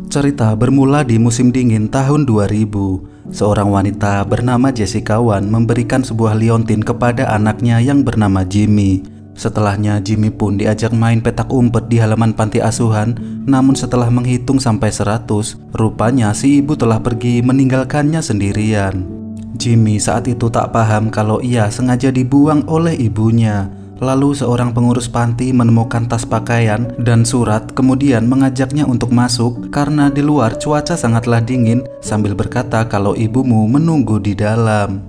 Cerita bermula di musim dingin tahun 2000. Seorang wanita bernama Jessica Wan memberikan sebuah liontin kepada anaknya yang bernama Jimmy. Setelahnya Jimmy pun diajak main petak umpet di halaman panti asuhan. Namun setelah menghitung sampai 100, rupanya si ibu telah pergi meninggalkannya sendirian. Jimmy saat itu tak paham kalau ia sengaja dibuang oleh ibunya. Lalu seorang pengurus panti menemukan tas pakaian dan surat, kemudian mengajaknya untuk masuk karena di luar cuaca sangatlah dingin, sambil berkata kalau ibumu menunggu di dalam.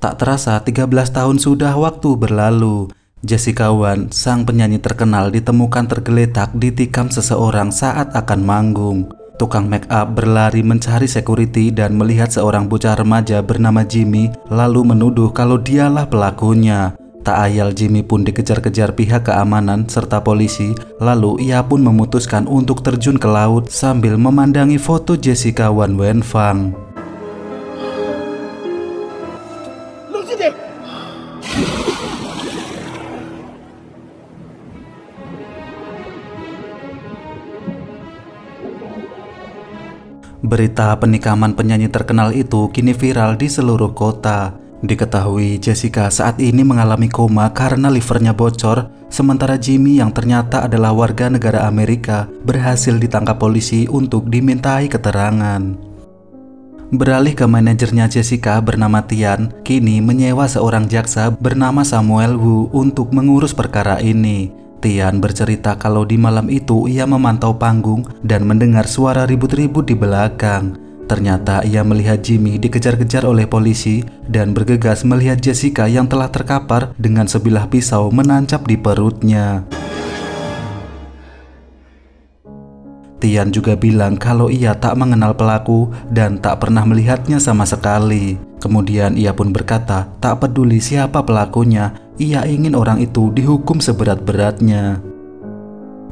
Tak terasa 13 tahun sudah waktu berlalu. Jessica Wan, sang penyanyi terkenal, ditemukan tergeletak ditikam seseorang saat akan manggung. Tukang make up berlari mencari security dan melihat seorang bocah remaja bernama Jimmy, lalu menuduh kalau dialah pelakunya. Tak ayal Jimmy pun dikejar-kejar pihak keamanan serta polisi, lalu ia pun memutuskan untuk terjun ke laut sambil memandangi foto Jessica Wan Wenfang. Berita penikaman penyanyi terkenal itu kini viral di seluruh kota. Diketahui Jessica saat ini mengalami koma karena livernya bocor, sementara Jimmy yang ternyata adalah warga negara Amerika berhasil ditangkap polisi untuk dimintai keterangan. Beralih ke manajernya Jessica bernama Tian, kini menyewa seorang jaksa bernama Samuel Wu untuk mengurus perkara ini. Tian bercerita kalau di malam itu ia memantau panggung dan mendengar suara ribut-ribut di belakang. Ternyata ia melihat Jimmy dikejar-kejar oleh polisi dan bergegas melihat Jessica yang telah terkapar dengan sebilah pisau menancap di perutnya. Tian juga bilang kalau ia tak mengenal pelaku dan tak pernah melihatnya sama sekali. Kemudian ia pun berkata tak peduli siapa pelakunya, ia ingin orang itu dihukum seberat-beratnya.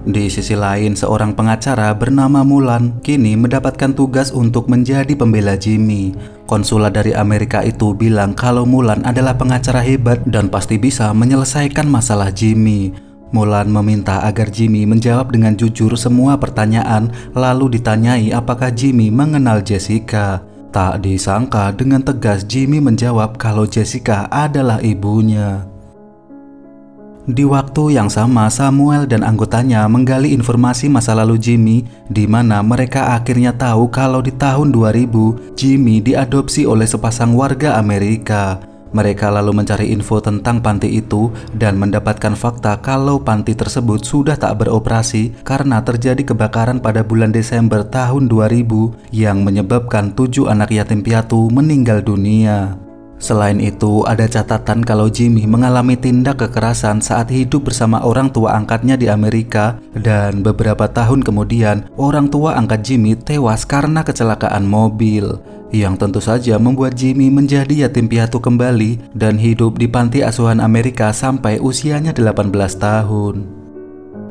Di sisi lain, seorang pengacara bernama Mulan kini mendapatkan tugas untuk menjadi pembela Jimmy. Konsulat dari Amerika itu bilang kalau Mulan adalah pengacara hebat dan pasti bisa menyelesaikan masalah Jimmy. Mulan meminta agar Jimmy menjawab dengan jujur semua pertanyaan, lalu ditanyai apakah Jimmy mengenal Jessica. Tak disangka dengan tegas Jimmy menjawab kalau Jessica adalah ibunya. Di waktu yang sama, Samuel dan anggotanya menggali informasi masa lalu Jimmy, di mana mereka akhirnya tahu kalau di tahun 2000 Jimmy diadopsi oleh sepasang warga Amerika. Mereka lalu mencari info tentang panti itu dan mendapatkan fakta kalau panti tersebut sudah tak beroperasi karena terjadi kebakaran pada bulan Desember tahun 2000 yang menyebabkan 7 anak yatim piatu meninggal dunia. Selain itu, ada catatan kalau Jimmy mengalami tindak kekerasan saat hidup bersama orang tua angkatnya di Amerika, dan beberapa tahun kemudian orang tua angkat Jimmy tewas karena kecelakaan mobil, yang tentu saja membuat Jimmy menjadi yatim piatu kembali dan hidup di panti asuhan Amerika sampai usianya 18 tahun.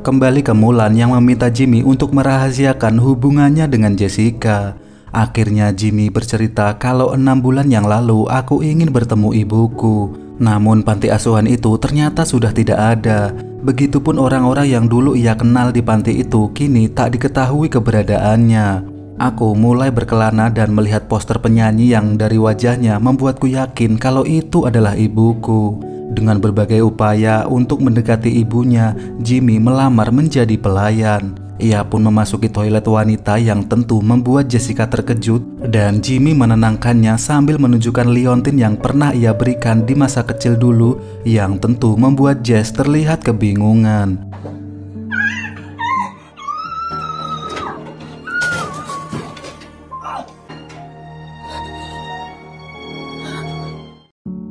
Kembali ke Mulan yang meminta Jimmy untuk merahasiakan hubungannya dengan Jessica. Akhirnya Jimmy bercerita kalau 6 bulan yang lalu aku ingin bertemu ibuku. Namun panti asuhan itu ternyata sudah tidak ada. Begitupun orang-orang yang dulu ia kenal di panti itu kini tak diketahui keberadaannya. Aku mulai berkelana dan melihat poster penyanyi yang dari wajahnya membuatku yakin kalau itu adalah ibuku. Dengan berbagai upaya untuk mendekati ibunya, Jimmy melamar menjadi pelayan. Ia pun memasuki toilet wanita yang tentu membuat Jessica terkejut, dan Jimmy menenangkannya sambil menunjukkan liontin yang pernah ia berikan di masa kecil dulu, yang tentu membuat Jess terlihat kebingungan.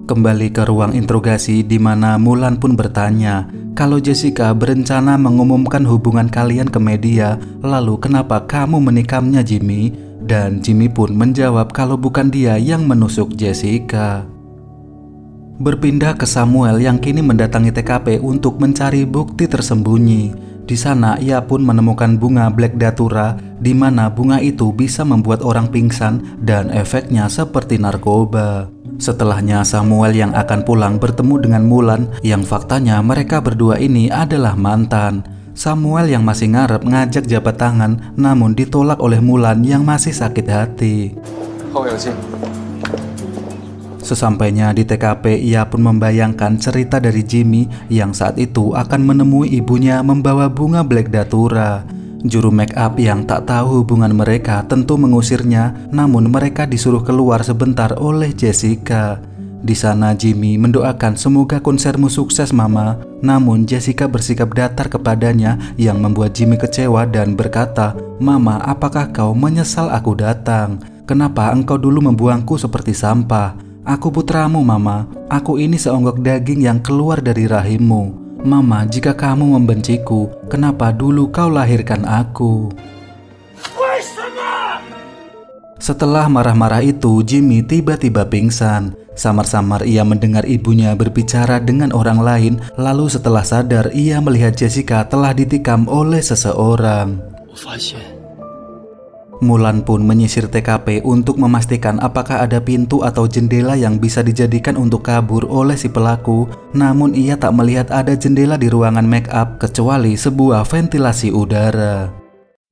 Kembali ke ruang interogasi di mana Mulan pun bertanya kalau Jessica berencana mengumumkan hubungan kalian ke media, lalu kenapa kamu menikamnya Jimmy? Dan Jimmy pun menjawab kalau bukan dia yang menusuk Jessica. Berpindah ke Samuel yang kini mendatangi TKP untuk mencari bukti tersembunyi. Di Di sana ia pun menemukan bunga Black Datura, di mana bunga itu bisa membuat orang pingsan dan efeknya seperti narkoba. Setelahnya Samuel yang akan pulang bertemu dengan Mulan yang faktanya mereka berdua ini adalah mantan. Samuel yang masih ngarep ngajak jabat tangan namun ditolak oleh Mulan yang masih sakit hati. Sesampainya di TKP, ia pun membayangkan cerita dari Jimmy yang saat itu akan menemui ibunya membawa bunga Black Datura. Juru make up yang tak tahu hubungan mereka tentu mengusirnya, namun mereka disuruh keluar sebentar oleh Jessica. Di sana Jimmy mendoakan semoga konsermu sukses mama, namun Jessica bersikap datar kepadanya yang membuat Jimmy kecewa dan berkata, "Mama, apakah kau menyesal aku datang? Kenapa engkau dulu membuangku seperti sampah? Aku putramu mama, aku ini seonggok daging yang keluar dari rahimmu. Mama, jika kamu membenciku, kenapa dulu kau lahirkan aku?" Setelah marah-marah itu, Jimmy tiba-tiba pingsan. Samar-samar ia mendengar ibunya berbicara dengan orang lain, lalu setelah sadar ia melihat Jessica telah ditikam oleh seseorang. Mulan pun menyisir TKP untuk memastikan apakah ada pintu atau jendela yang bisa dijadikan untuk kabur oleh si pelaku. Namun ia tak melihat ada jendela di ruangan make up kecuali sebuah ventilasi udara.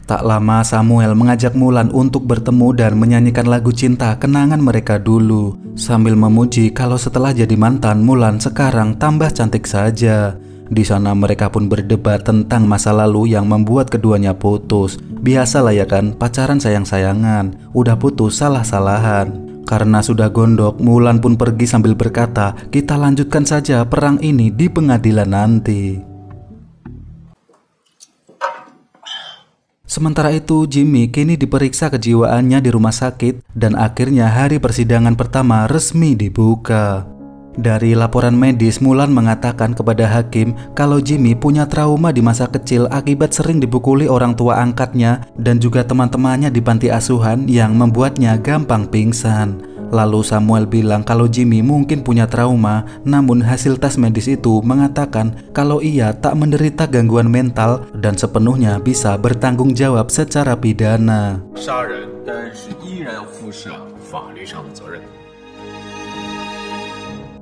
Tak lama Samuel mengajak Mulan untuk bertemu dan menyanyikan lagu cinta kenangan mereka dulu, sambil memuji kalau setelah jadi mantan Mulan sekarang tambah cantik saja. Di sana mereka pun berdebat tentang masa lalu yang membuat keduanya putus. Biasalah ya kan, pacaran sayang-sayangan, udah putus salah-salahan. Karena sudah gondok, Mulan pun pergi sambil berkata, "Kita lanjutkan saja perang ini di pengadilan nanti." Sementara itu Jimmy kini diperiksa kejiwaannya di rumah sakit dan akhirnya hari persidangan pertama resmi dibuka. Dari laporan medis, Mulan mengatakan kepada hakim kalau Jimmy punya trauma di masa kecil akibat sering dipukuli orang tua angkatnya dan juga teman-temannya di panti asuhan yang membuatnya gampang pingsan. Lalu Samuel bilang kalau Jimmy mungkin punya trauma, namun hasil tes medis itu mengatakan kalau ia tak menderita gangguan mental dan sepenuhnya bisa bertanggung jawab secara pidana.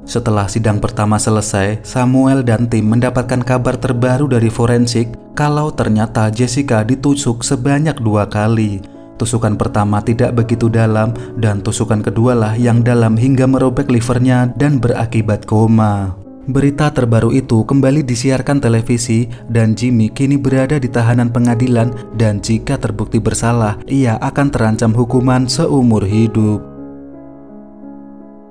Setelah sidang pertama selesai, Samuel dan tim mendapatkan kabar terbaru dari forensik kalau ternyata Jessica ditusuk sebanyak 2 kali. Tusukan pertama tidak begitu dalam dan tusukan kedua lah yang dalam hingga merobek livernya dan berakibat koma. Berita terbaru itu kembali disiarkan televisi dan Jimmy kini berada di tahanan pengadilan dan jika terbukti bersalah, ia akan terancam hukuman seumur hidup.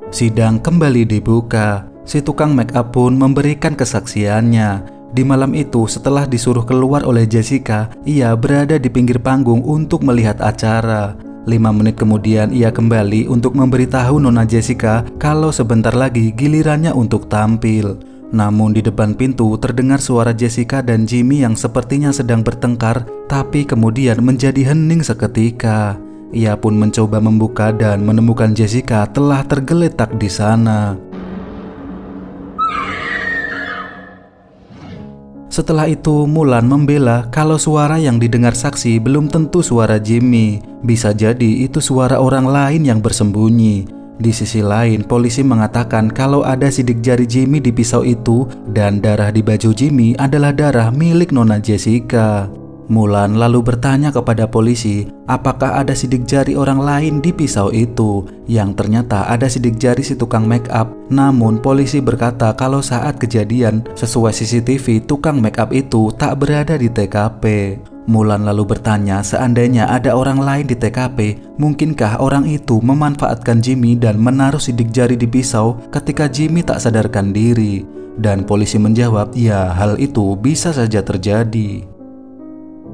Sidang kembali dibuka. Si tukang make up pun memberikan kesaksiannya. Di malam itu setelah disuruh keluar oleh Jessica, ia berada di pinggir panggung untuk melihat acara. 5 menit kemudian ia kembali untuk memberitahu Nona Jessica kalau sebentar lagi gilirannya untuk tampil. Namun di depan pintu terdengar suara Jessica dan Jimmy yang sepertinya sedang bertengkar, tapi kemudian menjadi hening seketika. Ia pun mencoba membuka dan menemukan Jessica telah tergeletak di sana. Setelah itu Mulan membela kalau suara yang didengar saksi belum tentu suara Jimmy. Bisa jadi itu suara orang lain yang bersembunyi. Di sisi lain, polisi mengatakan kalau ada sidik jari Jimmy di pisau itu dan darah di baju Jimmy adalah darah milik Nona Jessica. Mulan lalu bertanya kepada polisi apakah ada sidik jari orang lain di pisau itu, yang ternyata ada sidik jari si tukang make up. Namun polisi berkata kalau saat kejadian sesuai CCTV tukang make up itu tak berada di TKP. Mulan lalu bertanya seandainya ada orang lain di TKP, mungkinkah orang itu memanfaatkan Jimmy dan menaruh sidik jari di pisau ketika Jimmy tak sadarkan diri. Dan polisi menjawab ya hal itu bisa saja terjadi.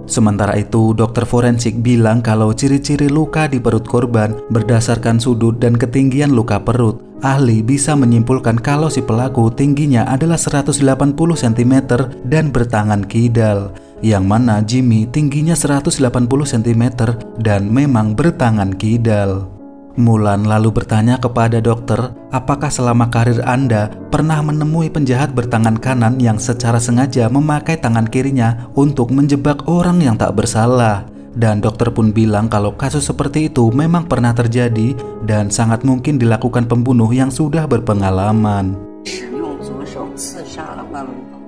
Sementara itu, dokter forensik bilang kalau ciri-ciri luka di perut korban berdasarkan sudut dan ketinggian luka perut. Ahli bisa menyimpulkan kalau si pelaku tingginya adalah 180 cm dan bertangan kidal, yang mana Jimmy tingginya 180 cm dan memang bertangan kidal. Mulan lalu bertanya kepada dokter, apakah selama karir Anda pernah menemui penjahat bertangan kanan yang secara sengaja memakai tangan kirinya untuk menjebak orang yang tak bersalah. Dan dokter pun bilang kalau kasus seperti itu memang pernah terjadi dan sangat mungkin dilakukan pembunuh yang sudah berpengalaman.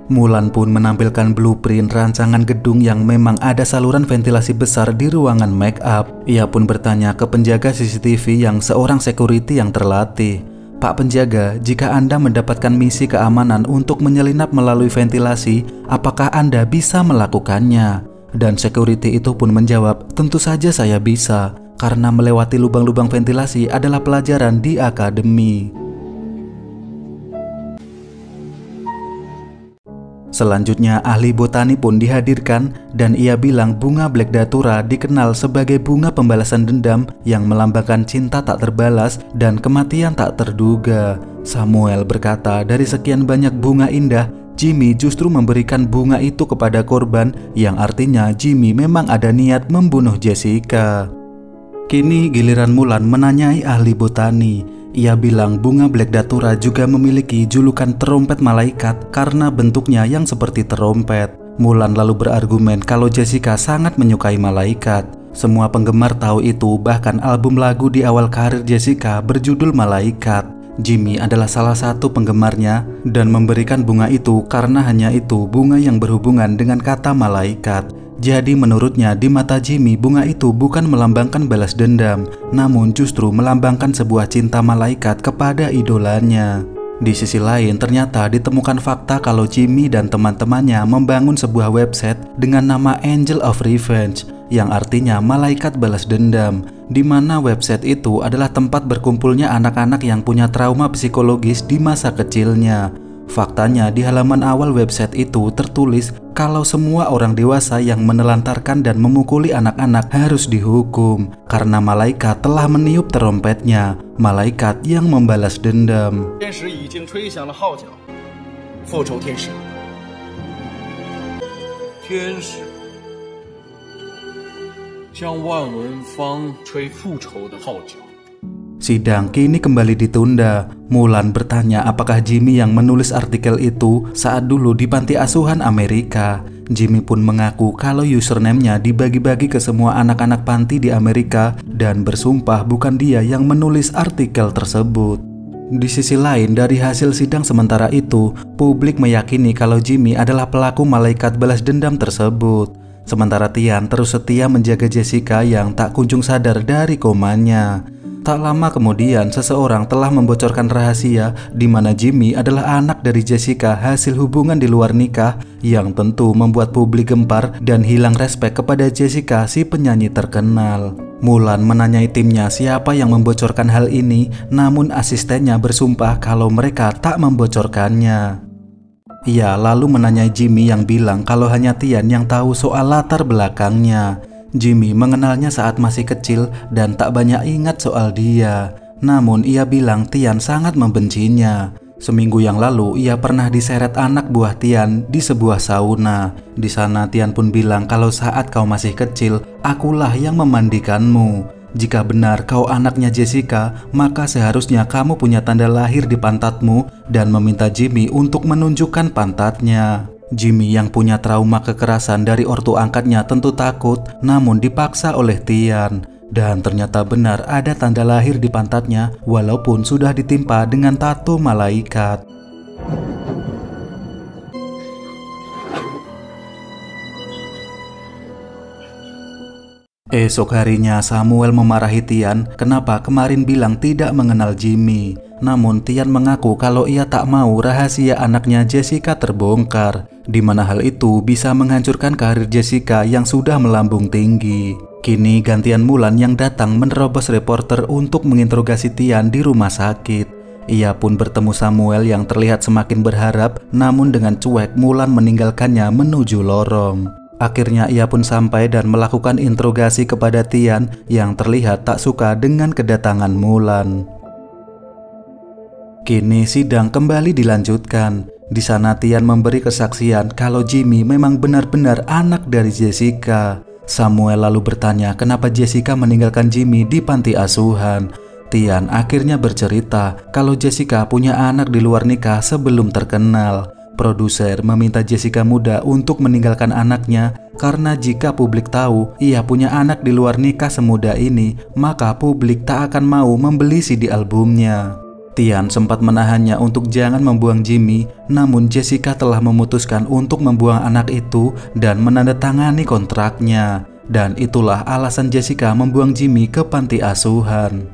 Mulan pun menampilkan blueprint rancangan gedung yang memang ada saluran ventilasi besar di ruangan make up. Ia pun bertanya ke penjaga CCTV yang seorang security yang terlatih. Pak penjaga, jika Anda mendapatkan misi keamanan untuk menyelinap melalui ventilasi, apakah Anda bisa melakukannya? Dan security itu pun menjawab, tentu saja saya bisa, karena melewati lubang-lubang ventilasi adalah pelajaran di akademi. Selanjutnya ahli botani pun dihadirkan dan ia bilang bunga Black Datura dikenal sebagai bunga pembalasan dendam yang melambangkan cinta tak terbalas dan kematian tak terduga. Samuel berkata dari sekian banyak bunga indah, Jimmy justru memberikan bunga itu kepada korban yang artinya Jimmy memang ada niat membunuh Jessica. Kini giliran Mulan menanyai ahli botani. Ia bilang bunga Black Datura juga memiliki julukan terompet malaikat karena bentuknya yang seperti terompet. Mulan lalu berargumen kalau Jessica sangat menyukai malaikat. Semua penggemar tahu itu, bahkan album lagu di awal karir Jessica berjudul Malaikat. Jimmy adalah salah satu penggemarnya dan memberikan bunga itu karena hanya itu bunga yang berhubungan dengan kata malaikat. Jadi menurutnya di mata Jimmy bunga itu bukan melambangkan balas dendam, namun justru melambangkan sebuah cinta malaikat kepada idolanya. Di sisi lain ternyata ditemukan fakta kalau Jimmy dan teman-temannya membangun sebuah website dengan nama Angel of Revenge, yang artinya malaikat balas dendam, di mana website itu adalah tempat berkumpulnya anak-anak yang punya trauma psikologis di masa kecilnya. Faktanya di halaman awal website itu tertulis kalau semua orang dewasa yang menelantarkan dan memukuli anak-anak harus dihukum karena malaikat telah meniup terompetnya, malaikat yang membalas dendam. Sidang kini kembali ditunda. Mulan bertanya apakah Jimmy yang menulis artikel itu saat dulu di panti asuhan Amerika. Jimmy pun mengaku kalau username-nya dibagi-bagi ke semua anak-anak panti di Amerika dan bersumpah bukan dia yang menulis artikel tersebut. Di sisi lain, dari hasil sidang sementara itu, publik meyakini kalau Jimmy adalah pelaku malaikat balas dendam tersebut. Sementara Tian terus setia menjaga Jessica yang tak kunjung sadar dari komanya. Tak lama kemudian, seseorang telah membocorkan rahasia di mana Jimmy adalah anak dari Jessica hasil hubungan di luar nikah yang tentu membuat publik gempar dan hilang respek kepada Jessica, si penyanyi terkenal. Mulan menanyai timnya siapa yang membocorkan hal ini, namun asistennya bersumpah kalau mereka tak membocorkannya. Ia lalu menanyai Jimmy yang bilang kalau hanya Tian yang tahu soal latar belakangnya. Jimmy mengenalnya saat masih kecil dan tak banyak ingat soal dia. Namun ia bilang Tian sangat membencinya. Seminggu yang lalu ia pernah diseret anak buah Tian di sebuah sauna. Di sana Tian pun bilang kalau saat kau masih kecil, akulah yang memandikanmu. Jika benar kau anaknya Jessica, maka seharusnya kamu punya tanda lahir di pantatmu dan meminta Jimmy untuk menunjukkan pantatnya. Jimmy yang punya trauma kekerasan dari ortu angkatnya tentu takut, namun dipaksa oleh Tian. Dan ternyata benar ada tanda lahir di pantatnya walaupun sudah ditimpa dengan tato malaikat. Esok harinya Samuel memarahi Tian kenapa kemarin bilang tidak mengenal Jimmy. Namun Tian mengaku kalau ia tak mau rahasia anaknya Jessica terbongkar, di mana hal itu bisa menghancurkan karir Jessica yang sudah melambung tinggi. Kini gantian Mulan yang datang menerobos reporter untuk menginterogasi Tian di rumah sakit. Ia pun bertemu Samuel yang terlihat semakin berharap, namun dengan cuek Mulan meninggalkannya menuju lorong. Akhirnya ia pun sampai dan melakukan interogasi kepada Tian yang terlihat tak suka dengan kedatangan Mulan. Kini sidang kembali dilanjutkan. Di sana Tian memberi kesaksian kalau Jimmy memang benar-benar anak dari Jessica. Samuel lalu bertanya kenapa Jessica meninggalkan Jimmy di panti asuhan. Tian akhirnya bercerita kalau Jessica punya anak di luar nikah sebelum terkenal. Produser meminta Jessica muda untuk meninggalkan anaknya karena jika publik tahu ia punya anak di luar nikah semuda ini, maka publik tak akan mau membeli CD albumnya. Tian sempat menahannya untuk jangan membuang Jimmy, namun Jessica telah memutuskan untuk membuang anak itu dan menandatangani kontraknya. Dan itulah alasan Jessica membuang Jimmy ke panti asuhan.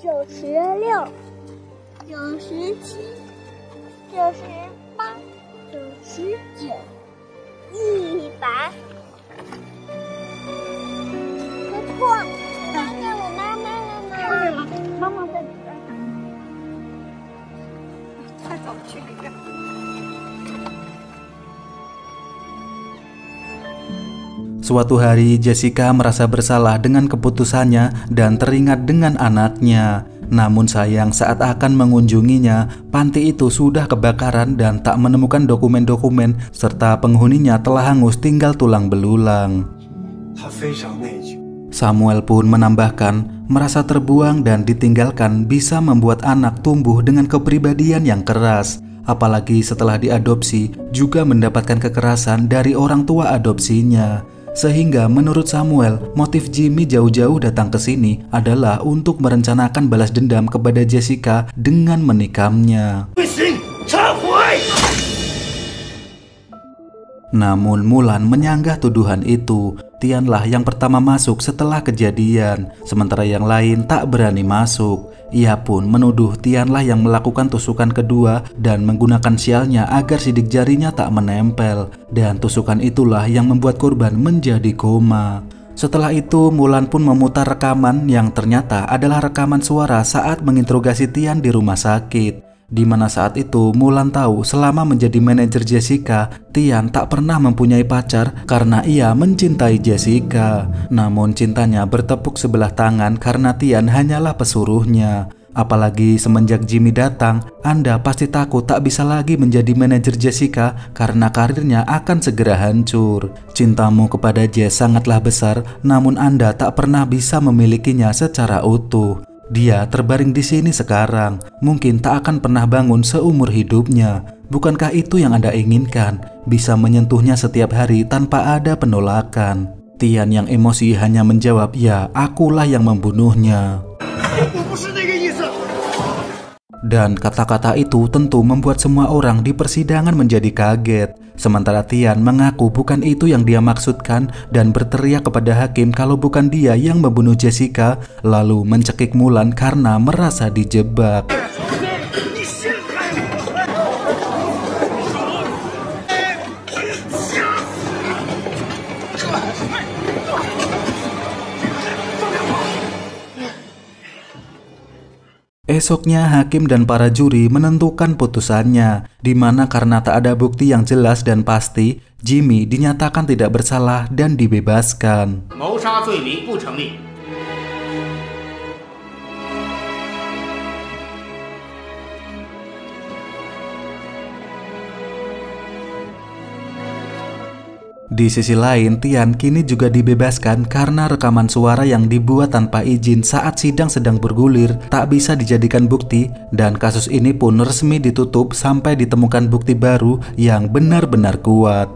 96、97、98、99、100。不错，看见我妈妈了吗？看见了，妈妈在里边呢。快走去里边。 Suatu hari Jessica merasa bersalah dengan keputusannya dan teringat dengan anaknya. Namun sayang saat akan mengunjunginya, panti itu sudah kebakaran dan tak menemukan dokumen-dokumen serta penghuninya telah hangus tinggal tulang belulang. Samuel pun menambahkan, merasa terbuang dan ditinggalkan bisa membuat anak tumbuh dengan kepribadian yang keras. Apalagi setelah diadopsi juga mendapatkan kekerasan dari orang tua adopsinya. Sehingga menurut Samuel, motif Jimmy jauh-jauh datang ke sini adalah untuk merencanakan balas dendam kepada Jessica dengan menikamnya. Namun Mulan menyanggah tuduhan itu. Tianlah yang pertama masuk setelah kejadian, sementara yang lain tak berani masuk. Ia pun menuduh Tianlah yang melakukan tusukan kedua dan menggunakan sialnya agar sidik jarinya tak menempel. Dan tusukan itulah yang membuat korban menjadi koma. Setelah itu Mulan pun memutar rekaman yang ternyata adalah rekaman suara saat menginterogasi Tian di rumah sakit. Di mana saat itu Mulan tahu selama menjadi manajer Jessica, Tian tak pernah mempunyai pacar karena ia mencintai Jessica. Namun cintanya bertepuk sebelah tangan karena Tian hanyalah pesuruhnya. Apalagi semenjak Jimmy datang, Anda pasti takut tak bisa lagi menjadi manajer Jessica karena karirnya akan segera hancur. Cintamu kepada Jess sangatlah besar, namun Anda tak pernah bisa memilikinya secara utuh. Dia terbaring di sini sekarang, mungkin tak akan pernah bangun seumur hidupnya. Bukankah itu yang Anda inginkan? Bisa menyentuhnya setiap hari tanpa ada penolakan. Tian yang emosi hanya menjawab, ya akulah yang membunuhnya. Dan kata-kata itu tentu membuat semua orang di persidangan menjadi kaget. Sementara Tian mengaku bukan itu yang dia maksudkan dan berteriak kepada hakim kalau bukan dia yang membunuh Jessica, lalu mencekik Mulan karena merasa dijebak. Esoknya hakim dan para juri menentukan putusannya, di mana karena tak ada bukti yang jelas dan pasti, Jimmy dinyatakan tidak bersalah dan dibebaskan. Di sisi lain, Tian kini juga dibebaskan karena rekaman suara yang dibuat tanpa izin saat sidang sedang bergulir tak bisa dijadikan bukti dan kasus ini pun resmi ditutup sampai ditemukan bukti baru yang benar-benar kuat.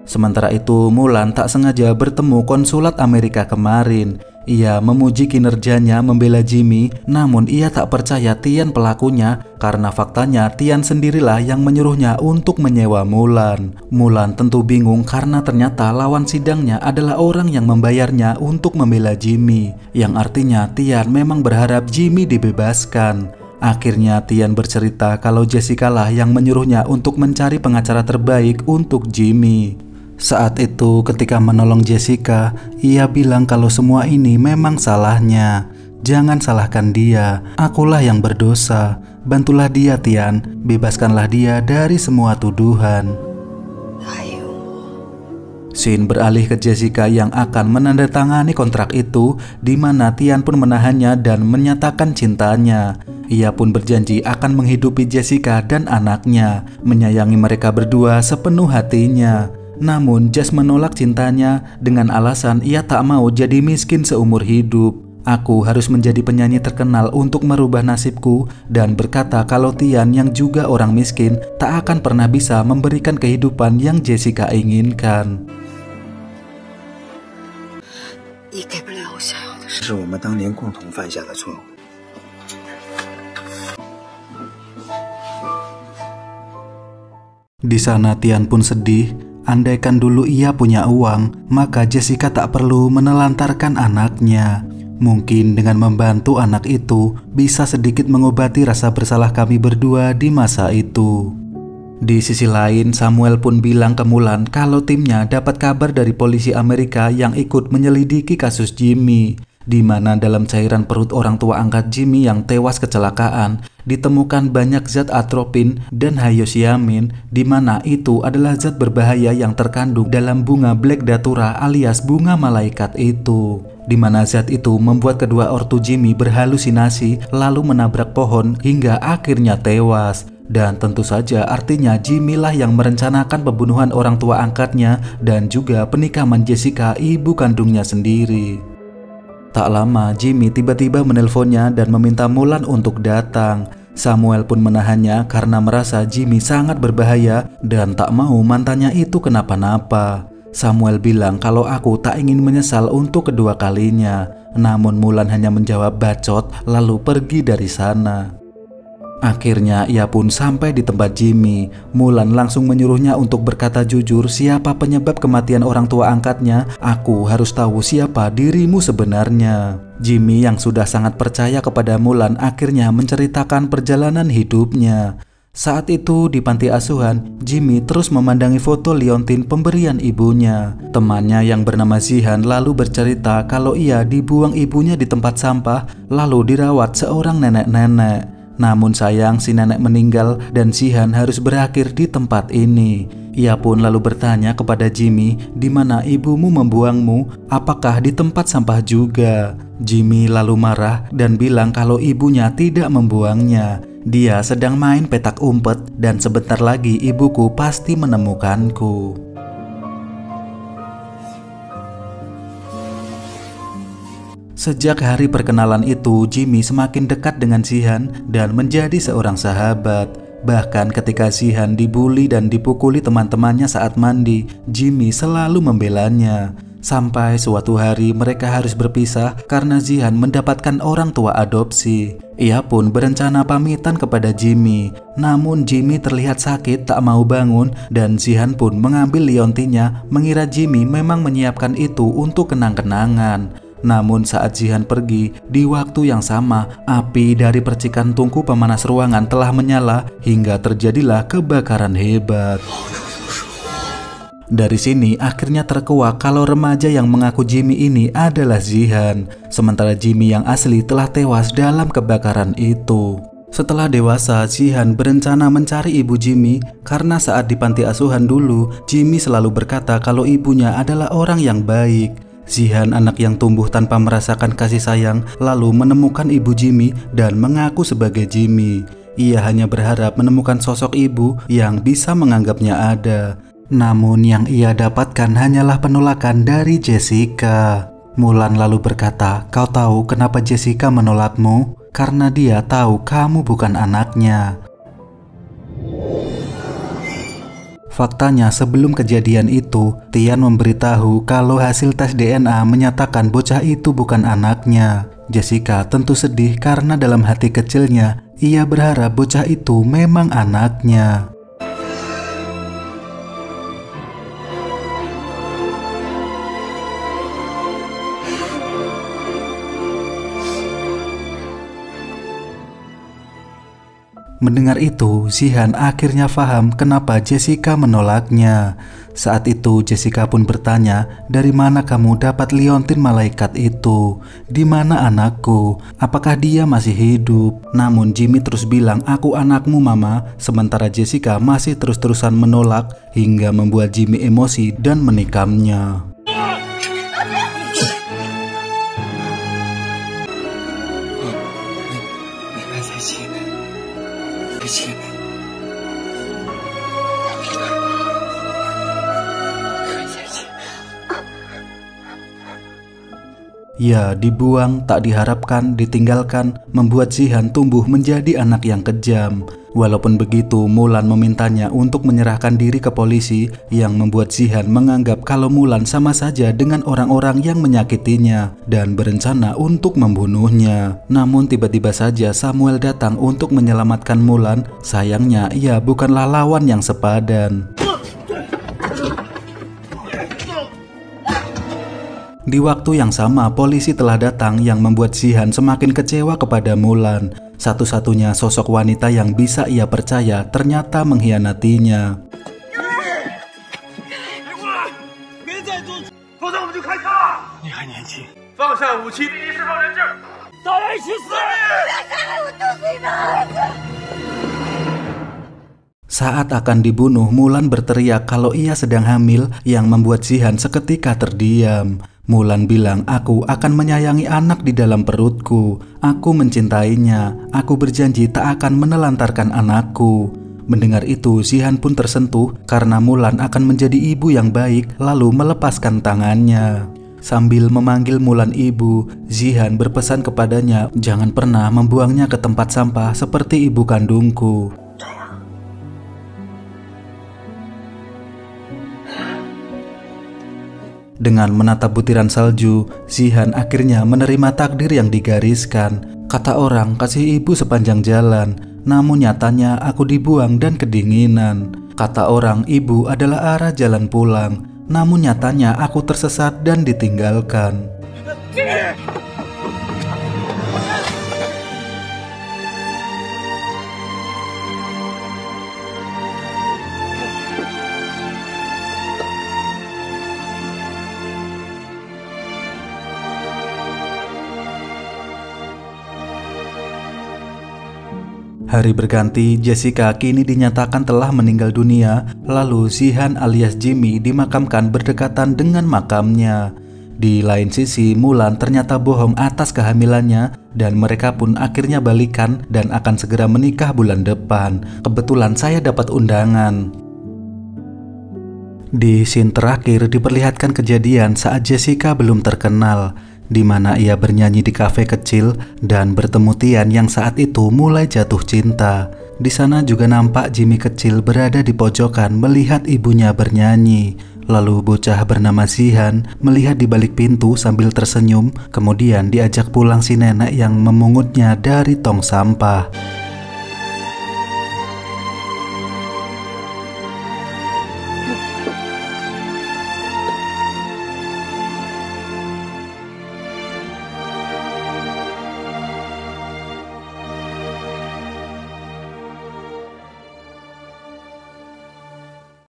Sementara itu, Mulan tak sengaja bertemu konsulat Amerika kemarin. Ia memuji kinerjanya membela Jimmy, namun ia tak percaya Tian pelakunya karena faktanya Tian sendirilah yang menyuruhnya untuk menyewa Mulan. Mulan tentu bingung karena ternyata lawan sidangnya adalah orang yang membayarnya untuk membela Jimmy, yang artinya Tian memang berharap Jimmy dibebaskan. Akhirnya Tian bercerita kalau Jessica lah yang menyuruhnya untuk mencari pengacara terbaik untuk Jimmy. Saat itu ketika menolong Jessica, ia bilang kalau semua ini memang salahnya. Jangan salahkan dia, akulah yang berdosa. Bantulah dia Tian, bebaskanlah dia dari semua tuduhan. Shin beralih ke Jessica yang akan menandatangani kontrak itu, di mana Tian pun menahannya dan menyatakan cintanya. Ia pun berjanji akan menghidupi Jessica dan anaknya, menyayangi mereka berdua sepenuh hatinya. Namun Jas menolak cintanya dengan alasan ia tak mau jadi miskin seumur hidup. Aku harus menjadi penyanyi terkenal untuk merubah nasibku dan berkata kalau Tian yang juga orang miskin tak akan pernah bisa memberikan kehidupan yang Jessica inginkan. 你给不了我想要的，是我们当年共同犯下的错误。 Di sana Tian pun sedih. Andaikan dulu ia punya uang, maka Jessica tak perlu menelantarkan anaknya. Mungkin dengan membantu anak itu bisa sedikit mengobati rasa bersalah kami berdua di masa itu. Di sisi lain, Samuel pun bilang ke Mulan kalau timnya dapat kabar dari polisi Amerika yang ikut menyelidiki kasus Jimmy, di mana dalam cairan perut orang tua angkat Jimmy yang tewas kecelakaan ditemukan banyak zat atropin dan hyoscyamin, di mana itu adalah zat berbahaya yang terkandung dalam bunga Black Datura alias bunga malaikat itu, di mana zat itu membuat kedua ortu Jimmy berhalusinasi lalu menabrak pohon hingga akhirnya tewas. Dan tentu saja artinya Jimmy lah yang merencanakan pembunuhan orang tua angkatnya dan juga penikaman Jessica ibu kandungnya sendiri. Tak lama Jimmy tiba-tiba menelponnya dan meminta Mulan untuk datang. Samuel pun menahannya karena merasa Jimmy sangat berbahaya dan tak mau mantannya itu kenapa-napa. Samuel bilang kalau aku tak ingin menyesal untuk kedua kalinya. Namun Mulan hanya menjawab bacot lalu pergi dari sana. Akhirnya ia pun sampai di tempat Jimmy. Mulan langsung menyuruhnya untuk berkata jujur siapa penyebab kematian orang tua angkatnya. Aku harus tahu siapa dirimu sebenarnya. Jimmy yang sudah sangat percaya kepada Mulan akhirnya menceritakan perjalanan hidupnya. Saat itu di panti asuhan, Jimmy terus memandangi foto liontin pemberian ibunya. Temannya yang bernama Zihan lalu bercerita kalau ia dibuang ibunya di tempat sampah lalu dirawat seorang nenek-nenek. Namun sayang si nenek meninggal dan Zihan harus berakhir di tempat ini. Ia pun lalu bertanya kepada Jimmy, di mana ibumu membuangmu? Apakah di tempat sampah juga? Jimmy lalu marah dan bilang kalau ibunya tidak membuangnya. Dia sedang main petak umpet dan sebentar lagi ibuku pasti menemukanku. Sejak hari perkenalan itu, Jimmy semakin dekat dengan Zihan dan menjadi seorang sahabat. Bahkan ketika Zihan dibully dan dipukuli teman-temannya saat mandi, Jimmy selalu membelanya. Sampai suatu hari mereka harus berpisah karena Zihan mendapatkan orang tua adopsi. Ia pun berencana pamitan kepada Jimmy. Namun Jimmy terlihat sakit tak mau bangun dan Zihan pun mengambil liontinnya mengira Jimmy memang menyiapkan itu untuk kenang-kenangan. Namun saat Zihan pergi, di waktu yang sama, api dari percikan tungku pemanas ruangan telah menyala hingga terjadilah kebakaran hebat. Dari sini akhirnya terkuak kalau remaja yang mengaku Jimmy ini adalah Zihan, sementara Jimmy yang asli telah tewas dalam kebakaran itu. Setelah dewasa, Zihan berencana mencari ibu Jimmy karena saat di panti asuhan dulu, Jimmy selalu berkata kalau ibunya adalah orang yang baik. Zihan, anak yang tumbuh tanpa merasakan kasih sayang, lalu menemukan ibu Jimmy dan mengaku sebagai Jimmy. Ia hanya berharap menemukan sosok ibu yang bisa menganggapnya ada. Namun yang ia dapatkan hanyalah penolakan dari Jessica. Mulan lalu berkata, "Kau tahu kenapa Jessica menolakmu? Karena dia tahu kamu bukan anaknya." Faktanya sebelum kejadian itu, Tian memberitahu kalau hasil tes DNA menyatakan bocah itu bukan anaknya. Jessica tentu sedih karena dalam hati kecilnya, ia berharap bocah itu memang anaknya. Mendengar itu, Zihan akhirnya paham kenapa Jessica menolaknya. Saat itu Jessica pun bertanya, "Dari mana kamu dapat liontin malaikat itu? Di mana anakku? Apakah dia masih hidup?" Namun Jimmy terus bilang, "Aku anakmu mama." Sementara Jessica masih terus-terusan menolak hingga membuat Jimmy emosi dan menikamnya. Ya, dibuang, tak diharapkan, ditinggalkan, membuat Zihan tumbuh menjadi anak yang kejam. Walaupun begitu, Mulan memintanya untuk menyerahkan diri ke polisi yang membuat Zihan menganggap kalau Mulan sama saja dengan orang-orang yang menyakitinya dan berencana untuk membunuhnya. Namun tiba-tiba saja Samuel datang untuk menyelamatkan Mulan. Sayangnya ia bukanlah lawan yang sepadan. Di waktu yang sama, polisi telah datang yang membuat Zihan semakin kecewa kepada Mulan. Satu-satunya sosok wanita yang bisa ia percaya ternyata mengkhianatinya. Saat akan dibunuh, Mulan berteriak kalau ia sedang hamil yang membuat Zihan seketika terdiam. Mulan bilang, "Aku akan menyayangi anak di dalam perutku. Aku mencintainya. Aku berjanji tak akan menelantarkan anakku." Mendengar itu, Zihan pun tersentuh karena Mulan akan menjadi ibu yang baik, lalu melepaskan tangannya. Sambil memanggil Mulan ibu, Zihan berpesan kepadanya, "Jangan pernah membuangnya ke tempat sampah seperti ibu kandungku." Dengan menatap butiran salju, Zihan akhirnya menerima takdir yang digariskan. Kata orang, kasih ibu sepanjang jalan, namun nyatanya aku dibuang dan kedinginan. Kata orang, ibu adalah arah jalan pulang, namun nyatanya aku tersesat dan ditinggalkan. Hari berganti, Jessica kini dinyatakan telah meninggal dunia, lalu Zihan alias Jimmy dimakamkan berdekatan dengan makamnya. Di lain sisi, Mulan ternyata bohong atas kehamilannya dan mereka pun akhirnya balikan dan akan segera menikah bulan depan. Kebetulan saya dapat undangan. Di scene terakhir diperlihatkan kejadian saat Jessica belum terkenal, di mana ia bernyanyi di kafe kecil dan bertemu Tian yang saat itu mulai jatuh cinta. Di sana juga nampak Jimmy kecil berada di pojokan melihat ibunya bernyanyi. Lalu bocah bernama Zihan melihat di balik pintu sambil tersenyum, kemudian diajak pulang si nenek yang memungutnya dari tong sampah.